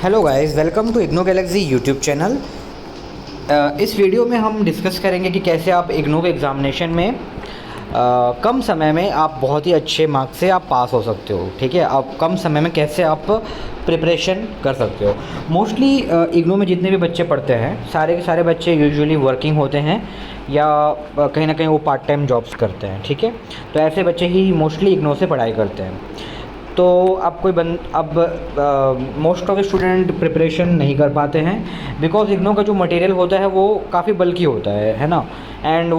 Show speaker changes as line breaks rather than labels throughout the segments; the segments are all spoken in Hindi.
Hello guys, welcome to IGNOU galaxy YouTube channel. इस वीडियो में हम डिस्कस करेंगे कि कैसे आप इग्नो के एग्ज़ामिनेशन में कम समय में आप बहुत ही अच्छे मार्क्स से आप पास हो सकते हो। ठीक है, आप कम समय में कैसे आप प्रिपरेशन कर सकते हो। मोस्टली इग्नो में जितने भी बच्चे पढ़ते हैं सारे के सारे बच्चे यूजुअली वर्किंग होते हैं या कहीं ना कहीं वो पार्ट टाइम जॉब्स करते हैं। ठीक है, तो ऐसे बच्चे ही मोस्टली इग्नो से पढ़ाई करते हैं। तो अब most of the student preparation नहीं कर पाते हैं बिकॉज इग्नो का जो मटेरियल होता है वो काफ़ी बल्कि होता है ना। एंड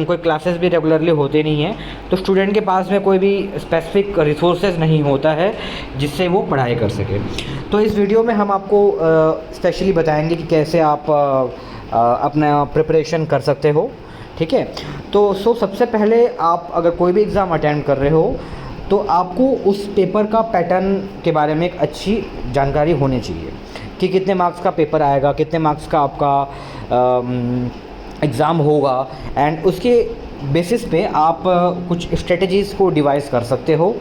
कोई क्लासेस भी रेगुलरली होते नहीं हैं, तो स्टूडेंट के पास में कोई भी स्पेसिफिक रिसोर्सेज नहीं होता है जिससे वो पढ़ाई कर सके। तो इस वीडियो में हम आपको स्पेशली बताएंगे कि कैसे आप अपना प्रिपरेशन कर सकते हो। ठीक है, तो सबसे पहले आप अगर कोई भी एग्ज़ाम अटेंड कर रहे हो तो आपको उस पेपर का पैटर्न के बारे में एक अच्छी जानकारी होनी चाहिए कि कितने मार्क्स का पेपर आएगा, कितने मार्क्स का आपका एग्ज़ाम होगा। एंड उसके बेसिस पे आप कुछ स्ट्रेटजीज़ को डिवाइस कर सकते हो।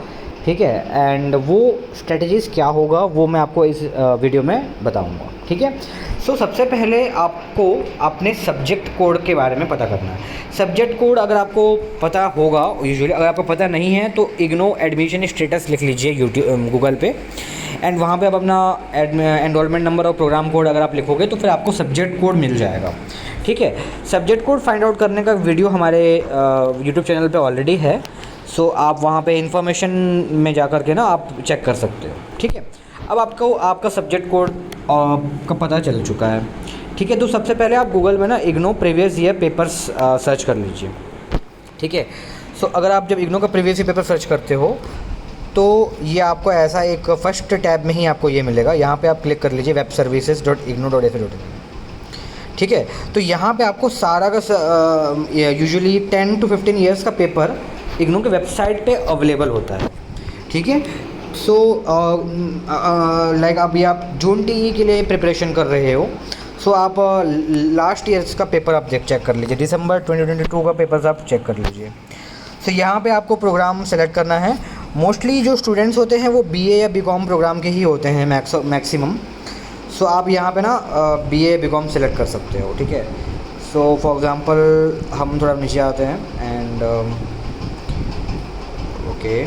ठीक है, एंड वो स्ट्रेटजीज़ क्या होगा वो मैं आपको इस वीडियो में बताऊंगा। ठीक है, सबसे पहले आपको अपने सब्जेक्ट कोड के बारे में पता करना है। सब्जेक्ट कोड अगर आपको पता होगा यूजुअली, अगर आपको पता नहीं है तो इग्नो एडमिशन स्टेटस लिख लीजिए गूगल पे, एंड वहाँ पे आप अपना एनरोलमेंट नंबर और प्रोग्राम कोड अगर आप लिखोगे तो फिर आपको सब्जेक्ट कोड मिल जाएगा। ठीक है, सब्जेक्ट कोड फाइंड आउट करने का वीडियो हमारे यूट्यूब चैनल पे ऑलरेडी है। आप वहाँ पे इन्फॉर्मेशन में जा कर के ना आप चेक कर सकते हो। ठीक है, अब आपको आपका सब्जेक्ट कोड का पता चल चुका है। ठीक है, तो सबसे पहले आप गूगल में ना IGNOU previous year papers search कर लीजिए। ठीक है, अगर आप जब इग्नो का प्रीवियस ईयर पेपर सर्च करते हो तो ये आपको ऐसा एक फर्स्ट टैब में ही आपको ये मिलेगा। यहाँ पे आप क्लिक कर लीजिए webservices.igno.ac.in। ठीक है, तो यहाँ पे आपको सारा का यूजुअली 10 to 15 ईयर्स का पेपर इग्नो के वेबसाइट पे अवेलेबल होता है। ठीक है, लाइक अभी आप जून टी के लिए प्रिपरेशन कर रहे हो, आप लास्ट ईयर्स का पेपर आप चेक कर लीजिए, दिसंबर 2022 का पेपर्स आप चेक कर लीजिए। यहाँ पे आपको प्रोग्राम सेलेक्ट करना है। मोस्टली जो स्टूडेंट्स होते हैं वो बीए या बीकॉम प्रोग्राम के ही होते हैं मैक्सिमम। आप यहाँ पे ना बीए बीकॉम सेलेक्ट कर सकते हो। ठीक है, फॉर एग्ज़ाम्पल हम थोड़ा नीचे आते हैं एंड ओके।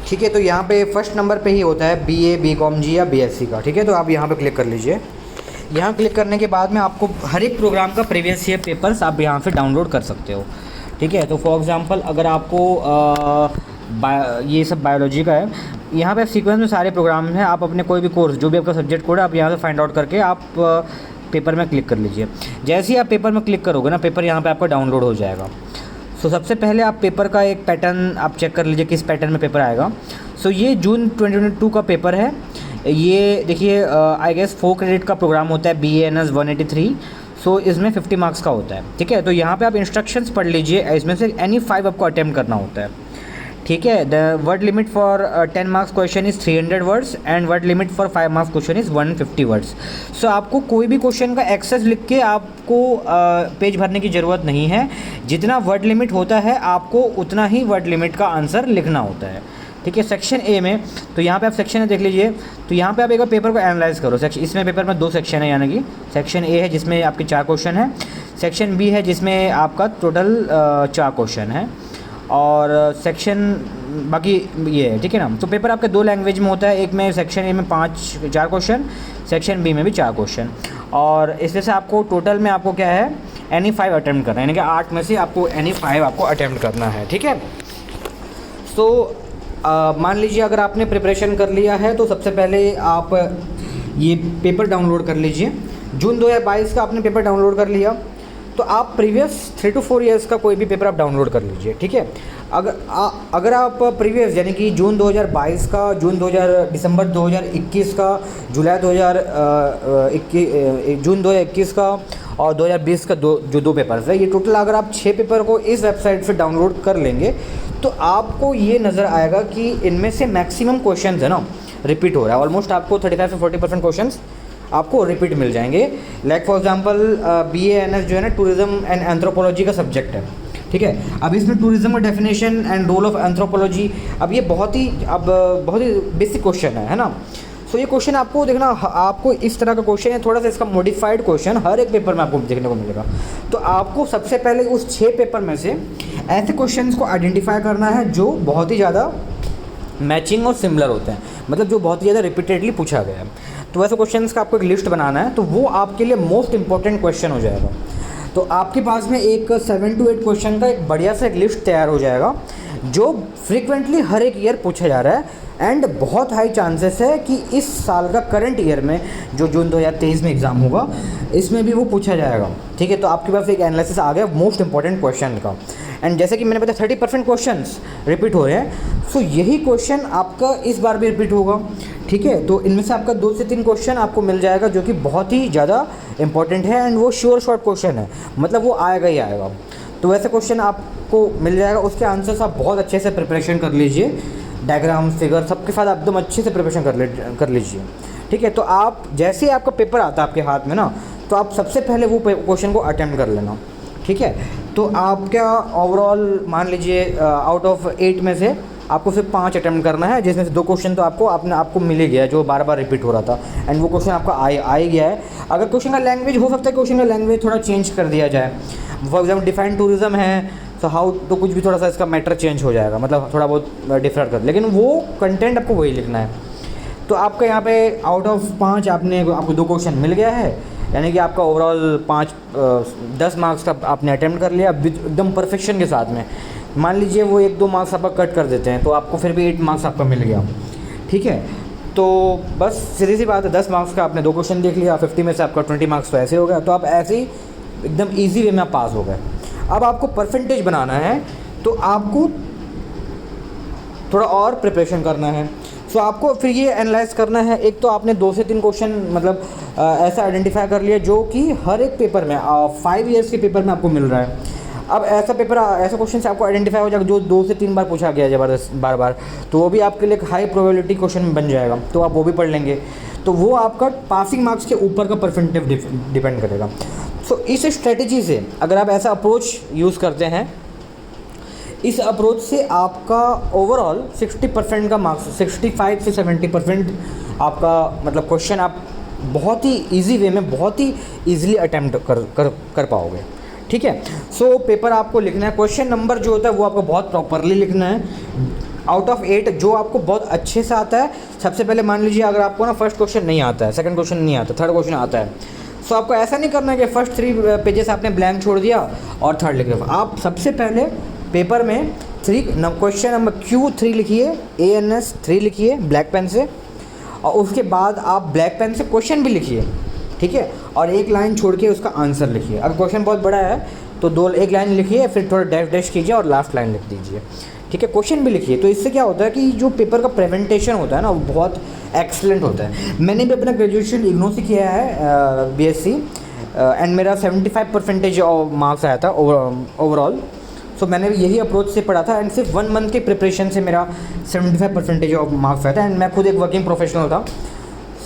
ठीक है, तो यहाँ पे फर्स्ट नंबर पे ही होता है बीए बीकॉम जी या बीएससी का। ठीक है, तो आप यहाँ पे क्लिक कर लीजिए। यहाँ क्लिक करने के बाद में आपको हर एक प्रोग्राम का प्रीवियस ईयर पेपर्स आप यहाँ से डाउनलोड कर सकते हो। ठीक है, तो फॉर एग्ज़ाम्पल अगर आपको ये सब बायोलॉजी का है, यहाँ पे सीक्वेंस में सारे प्रोग्राम हैं। आप अपने कोई भी कोर्स जो भी आपका सब्जेक्ट कोड है आप यहाँ से फाइंड आउट करके आप पेपर में क्लिक कर लीजिए। जैसे ही आप पेपर में क्लिक करोगे ना, पेपर यहाँ पर आपका डाउनलोड हो जाएगा। सबसे पहले आप पेपर का एक पैटर्न आप चेक कर लीजिए किस पैटर्न में पेपर आएगा। ये जून 2022 का पेपर है। ये देखिए आई गेस 4 क्रेडिट का प्रोग्राम होता है BANS 183। इसमें 50 मार्क्स का होता है। ठीक है, तो यहाँ पे आप इंस्ट्रक्शंस पढ़ लीजिए। इसमें से एनी 5 आपको अटैम्प्ट करना होता है। ठीक है, the word limit for 10 marks question is 300 words and word limit for 5 marks question is 150 words. आपको कोई भी क्वेश्चन का एक्सेस लिख के आपको पेज भरने की ज़रूरत नहीं है। जितना वर्ड लिमिट होता है आपको उतना ही वर्ड लिमिट का आंसर लिखना होता है। ठीक है, सेक्शन ए में तो यहाँ पे आप सेक्शन ए देख लीजिए। तो यहाँ पे आप एक बार पेपर को एनालाइज करो। इसमें पेपर में 2 सेक्शन है, यानी कि सेक्शन ए है जिसमें आपके 4 क्वेश्चन है, सेक्शन बी है जिसमें आपका टोटल 4 क्वेश्चन है, और सेक्शन बाकी ये है। ठीक है ना, तो पेपर आपके 2 लैंग्वेज में होता है। एक में सेक्शन ए में 4 क्वेश्चन, सेक्शन बी में भी 4 क्वेश्चन, और इसमें से आपको टोटल में आपको क्या है एनी 5 अटैम्प्ट करना है, यानी कि 8 में से आपको एनी 5 आपको अटैम्प्ट करना है। ठीक है, मान लीजिए अगर आपने प्रिपरेशन कर लिया है तो सबसे पहले आप ये पेपर डाउनलोड कर लीजिए। जून 2022 का आपने पेपर डाउनलोड कर लिया तो आप प्रीवियस 3 to 4 ईयर्स का कोई भी पेपर आप डाउनलोड कर लीजिए। ठीक है, अगर आप प्रीवियस यानी कि जून 2022 का, दिसंबर 2021 का, जून 2021 का और 2020 का जो 2 पेपर्स है, ये टोटल अगर आप 6 पेपर को इस वेबसाइट से डाउनलोड कर लेंगे तो आपको ये नज़र आएगा कि इनमें से मैक्सिमम क्वेश्चन है ना रिपीट हो रहा है। ऑलमोस्ट आपको 35 से 40% क्वेश्चन आपको रिपीट मिल जाएंगे। लाइक फॉर एग्जांपल BANS जो है ना टूरिज़्म एंड एंथ्रोपोलॉजी का सब्जेक्ट है। ठीक है। अब इसमें टूरिज्म का definition and role of anthropology, अब ये बहुत ही बेसिक क्वेश्चन है ना। सो ये क्वेश्चन आपको देखना, आपको इस तरह का क्वेश्चन है, थोड़ा सा इसका मॉडिफाइड क्वेश्चन हर एक पेपर में आपको देखने को मिलेगा। तो आपको सबसे पहले उस 6 पेपर में से ऐसे क्वेश्चंस को आइडेंटिफाई करना है जो बहुत ही ज़्यादा मैचिंग और सिमिलर होते हैं, मतलब जो बहुत ही ज़्यादा रिपीटेडली पूछा गया है। तो वैसे क्वेश्चंस का आपको एक लिस्ट बनाना है, तो वो आपके लिए मोस्ट इंपॉर्टेंट क्वेश्चन हो जाएगा। तो आपके पास में एक 7 to 8 क्वेश्चन का एक बढ़िया सा एक लिस्ट तैयार हो जाएगा जो फ्रीक्वेंटली हर एक ईयर पूछा जा रहा है, एंड बहुत हाई चांसेस है कि इस साल का करंट ईयर में जो जून 2023 में एग्ज़ाम होगा इसमें भी वो पूछा जाएगा। ठीक है, तो आपके पास एक एनालिसिस आ गया मोस्ट इंपॉर्टेंट क्वेश्चन का। एंड जैसे कि मैंने बताया 30% क्वेश्चंस रिपीट हो रहे हैं, सो यही क्वेश्चन आपका इस बार भी रिपीट होगा। ठीक है, तो इनमें से आपका 2 से 3 क्वेश्चन आपको मिल जाएगा जो कि बहुत ही ज़्यादा इंपॉर्टेंट है, एंड वो श्योर शॉर्ट क्वेश्चन है, मतलब वो आएगा ही आएगा। तो वैसे क्वेश्चन आपको मिल जाएगा, उसके आंसर्स आप बहुत अच्छे से प्रिपरेशन कर लीजिए, डायग्राम फिगर सबके साथ एकदम अच्छे से प्रिपरेशन कर लीजिए। ठीक है, तो आप जैसे ही आपका पेपर आता है आपके हाथ में ना, तो आप सबसे पहले वो क्वेश्चन को अटेम्प्ट कर लेना। ठीक है, तो आपका ओवरऑल मान लीजिए आउट ऑफ 8 में से आपको सिर्फ 5 अटेम्प्ट करना है, जिसमें से 2 क्वेश्चन तो आपको मिल ही गया है जो बार बार रिपीट हो रहा था, एंड वो क्वेश्चन आपका आ ही गया है। अगर क्वेश्चन का लैंग्वेज हो सकता है, क्वेश्चन का लैंग्वेज थोड़ा चेंज कर दिया जाए, फॉर एग्जाम्पल डिफाइंड टूरिज्म है तो हाउ, तो कुछ भी थोड़ा सा इसका मैटर चेंज हो जाएगा, मतलब थोड़ा बहुत डिफर कर, लेकिन वो कंटेंट आपको वही लिखना है। तो आपका यहाँ पे आउट ऑफ 5 आपको 2 क्वेश्चन मिल गया है, यानी कि आपका ओवरऑल 10 मार्क्स का आपने अटेम्प्ट कर लिया एकदम परफेक्शन के साथ में। मान लीजिए वो 1-2 मार्क्स आपका कट कर देते हैं तो आपको फिर भी 8 मार्क्स आपका मिल गया। ठीक है, तो बस सीधी सी बात है, 10 मार्क्स का आपने 2 क्वेश्चन देख लिया, 50 में से आपका 20 मार्क्स तो ऐसे हो गया, तो आप ऐसे ही एकदम ईजी वे में आप पास हो गए। अब आपको परसेंटेज बनाना है, तो आपको थोड़ा और प्रिपरेशन करना है। सो आपको फिर ये एनालाइज करना है, एक तो आपने 2 से 3 क्वेश्चन मतलब ऐसा आइडेंटिफाई कर लिया जो कि हर एक पेपर में 5 ईयर्स के पेपर में आपको मिल रहा है। अब ऐसा क्वेश्चन से आपको आइडेंटिफाई हो जाएगा जो 2 से 3 बार पूछा गया है ज़बरदस्त बार, तो वो भी आपके लिए हाई प्रोबेबिलिटी क्वेश्चन बन जाएगा, तो आप वो भी पढ़ लेंगे, तो वो आपका पासिंग मार्क्स के ऊपर का परसेंटेज डिपेंड करेगा। सो इस स्ट्रेटजी से अगर आप ऐसा अप्रोच यूज़ करते हैं, इस अप्रोच से आपका ओवरऑल 60% का मार्क्स, 65 से 70% आपका मतलब क्वेश्चन आप बहुत ही इजी वे में बहुत ही इजीली अटैम्प्ट कर पाओगे। ठीक है, सो पेपर आपको लिखना है, क्वेश्चन नंबर जो होता है वो आपको बहुत प्रॉपरली लिखना है। आउट ऑफ 8 जो आपको बहुत अच्छे से आता है, सबसे पहले मान लीजिए अगर आपको ना फर्स्ट क्वेश्चन नहीं आता है, सेकंड क्वेश्चन नहीं आता, थर्ड क्वेश्चन आता है, सो आपको ऐसा नहीं करना है कि फर्स्ट 3 पेजेस आपने ब्लैंक छोड़ दिया और थर्ड लिख दिया। आप सबसे पहले पेपर में क्वेश्चन नंबर Q3 लिखिए, ANS 3 लिखिए ब्लैक पेन से, और उसके बाद आप ब्लैक पेन से क्वेश्चन भी लिखिए। ठीक है, और एक लाइन छोड़ के उसका आंसर लिखिए। अगर क्वेश्चन बहुत बड़ा है तो एक लाइन लिखिए, फिर थोड़ा डैश डैश कीजिए और लास्ट लाइन लिख दीजिए। ठीक है, क्वेश्चन भी लिखिए। तो इससे क्या होता है कि जो पेपर का प्रेजेंटेशन होता है ना वो बहुत एक्सलेंट होता है। मैंने भी अपना ग्रेजुएशन इग्नू से किया है, BSc, एंड मेरा 75% मार्क्स आया था ओवरऑल। सो मैंने भी यही अप्रोच से पढ़ा था, एंड सिर्फ 1 मंथ के प्रिपरेशन से मेरा 75% ऑफ मार्क्स आया था, एंड मैं खुद एक वर्किंग प्रोफेशनल था।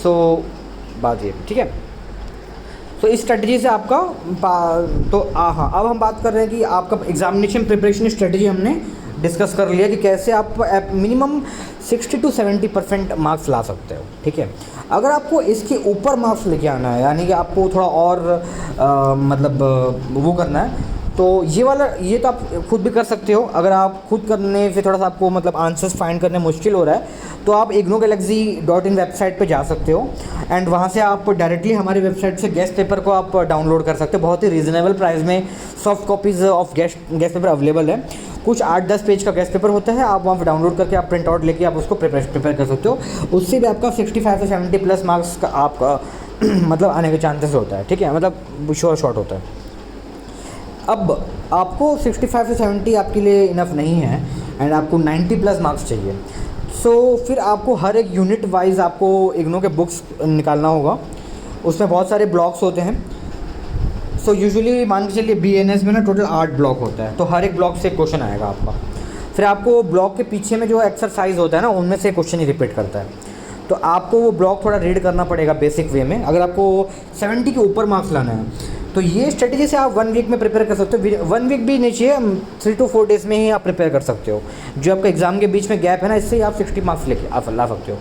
सो बात ये, ठीक है, तो इस स्ट्रेटजी से आपका तो हाँ, अब हम बात कर रहे हैं कि आपका एग्जामिनेशन प्रिपरेशन स्ट्रेटजी हमने डिस्कस कर लिया कि कैसे आप मिनिमम 60 to 70% मार्क्स ला सकते हो। ठीक है, अगर आपको इसके ऊपर मार्क्स लेके आना है, यानी कि आपको थोड़ा और मतलब वो करना है, तो ये तो आप खुद भी कर सकते हो। अगर आप खुद करने से थोड़ा सा आपको मतलब आंसर्स फाइंड करने मुश्किल हो रहा है, तो आप ignogalaxy.in वेबसाइट पे जा सकते हो, एंड वहाँ से आप डायरेक्टली हमारी वेबसाइट से गेस्ट पेपर को आप डाउनलोड कर सकते हो। बहुत ही रीज़नेबल प्राइस में soft copies of guest paper available है। कुछ 8-10 पेज का गेस्ट पेपर होता है, आप वहाँ पर डाउनलोड करके आप प्रिंट आउट लेके आप उसको प्रिपेयर कर सकते हो। उससे भी आपका 65 से 70+ मार्क्स का आपका मतलब आने के चांसेस होता है। ठीक है, मतलब श्योर शॉट होता है। अब आपको 65 से 70 आपके लिए इनफ नहीं है, एंड आपको 90+ मार्क्स चाहिए। सो फिर आपको हर एक यूनिट वाइज आपको इग्नू के बुक्स निकालना होगा। उसमें बहुत सारे ब्लॉक्स होते हैं। सो यूजुअली मान के चलिए BNS में ना टोटल 8 ब्लॉक होता है, तो हर एक ब्लॉक से क्वेश्चन आएगा आपका। फिर आपको ब्लॉक के पीछे में जो एक्सरसाइज होता है ना, उनमें से क्वेश्चन ही रिपीट करता है, तो आपको वो ब्लॉक थोड़ा रीड करना पड़ेगा बेसिक वे में। अगर आपको 70 के ऊपर मार्क्स लाना है तो ये स्ट्रेटजी से आप 1 वीक में प्रिपेयर कर सकते हो। 1 वीक भी नहीं चाहिए, 3 to 4 डेज़ में ही आप प्रिपेयर कर सकते हो। जो आपका एग्ज़ाम के बीच में गैप है ना, इससे ही आप 60 मार्क्स लेके आप ला सकते हो।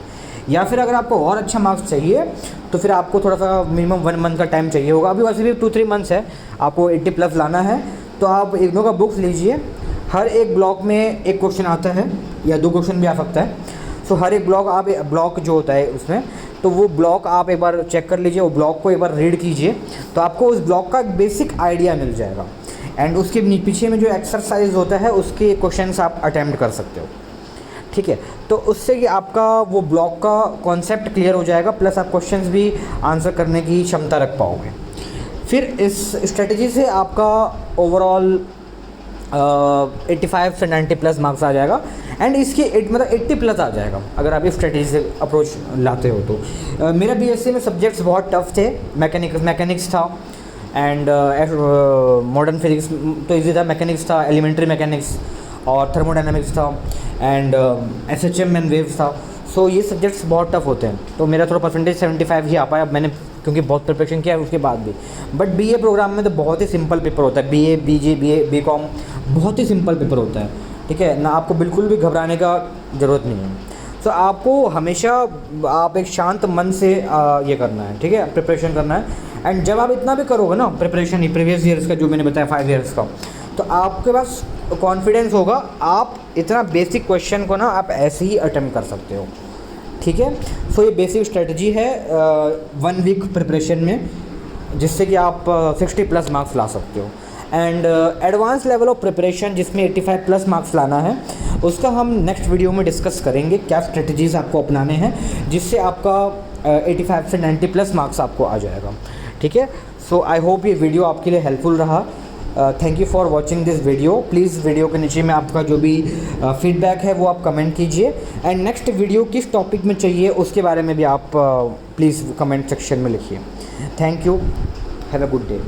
या फिर अगर आपको और अच्छा मार्क्स चाहिए तो फिर आपको थोड़ा सा मिनिमम 1 मंथ का टाइम चाहिए होगा। अभी वैसे भी 2-3 मंथ्स है, आपको 80+ लाना है। तो आप इग्नो का बुक्स लीजिए, हर एक ब्लॉक में एक क्वेश्चन आता है या 2 क्वेश्चन भी आ सकता है। सो हर एक ब्लॉक जो होता है उसमें, तो वो ब्लॉक आप एक बार चेक कर लीजिए, वो ब्लॉक को एक बार रीड कीजिए, तो आपको उस ब्लॉक का एक बेसिक आइडिया मिल जाएगा। एंड उसके पीछे में जो एक्सरसाइज होता है उसके क्वेश्चंस आप अटैम्प्ट कर सकते हो, ठीक है। तो उससे कि आपका वो ब्लॉक का कॉन्सेप्ट क्लियर हो जाएगा, प्लस आप क्वेश्चंस भी आंसर करने की क्षमता रख पाओगे। फिर इस स्ट्रेटजी से आपका ओवरऑल 85 से 90+ मार्क्स आ जाएगा। एंड इसकी 80+ आ जाएगा अगर आप इस स्ट्रेटजी से अप्रोच लाते हो तो। मेरा बीएससी में सब्जेक्ट्स बहुत टफ थे। मैकेनिक्स था एंड मॉडर्न फिजिक्स तो इजी था, मैकेनिक्स था, एलिमेंट्री मैकेनिक्स और थर्मोडायनामिक्स था एंड एसएचएम एंड वेव्स था। सो ये सब्जेक्ट्स बहुत टफ होते हैं, तो मेरा थोड़ा परसेंटेज 75 ही आ पाया। मैंने क्योंकि बहुत प्रिपरेशन किया है उसके बाद भी। बट बीए प्रोग्राम में तो बहुत ही सिंपल पेपर होता है। बीए, बीजे, बीकॉम बहुत ही सिंपल पेपर होता है, ठीक है ना। आपको बिल्कुल भी घबराने का ज़रूरत नहीं है। सो आपको हमेशा आप एक शांत मन से ये करना है, ठीक है, प्रिपरेशन करना है। एंड जब आप इतना भी करोगे ना प्रिपरेशन, प्रीवियस ईयर्स का जो मैंने बताया 5 ईयर्स का, तो आपके पास कॉन्फिडेंस होगा। आप इतना बेसिक क्वेश्चन को ना आप ऐसे ही अटेम्प्ट कर सकते हो, ठीक है। सो ये बेसिक स्ट्रेटजी है 1 वीक प्रिपरेशन में, जिससे कि आप 60+ मार्क्स ला सकते हो। And advance level of preparation जिसमें 85+ मार्क्स लाना है, उसका हम नेक्स्ट वीडियो में डिस्कस करेंगे। क्या स्ट्रेटजीज़ आपको अपनाने हैं जिससे आपका 85 से 90+ मार्क्स आपको आ जाएगा, ठीक है। सो आई होप ये वीडियो आपके लिए हेल्पफुल रहा। Thank you for watching this video. Please video के नीचे में आपका जो भी फीडबैक है वो आप कमेंट कीजिए। एंड नेक्स्ट वीडियो किस टॉपिक में चाहिए उसके बारे में भी आप प्लीज़ कमेंट सेक्शन में लिखिए। Thank you, have a good day.